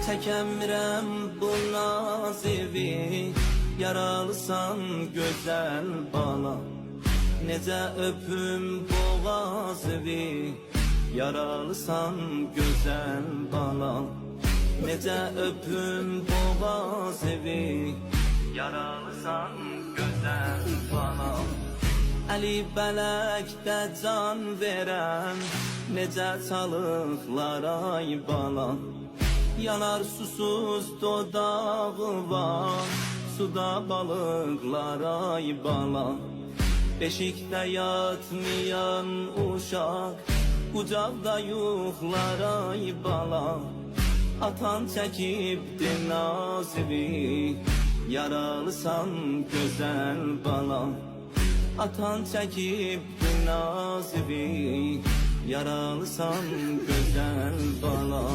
Çəkəmirəm bu nazivi, yaralısan gözəl bala. Necə öpüm boğazıvi, yaralısan gözəl bala. Necə öpüm boğazıvi, yaralısan gözəl bala. Əli bələkdə can verəm, necə çalıqlar ay bala. Yanar susuz dodağı var, suda balıqlar ay bala. Beşikdə yatmayan uşaq, qucaqda yuxlar ay bala. Atan çəkibdi nazivi, yaralısan gözəl bala. Atan çəkibdi nazivi, yaralısan gözəl bala.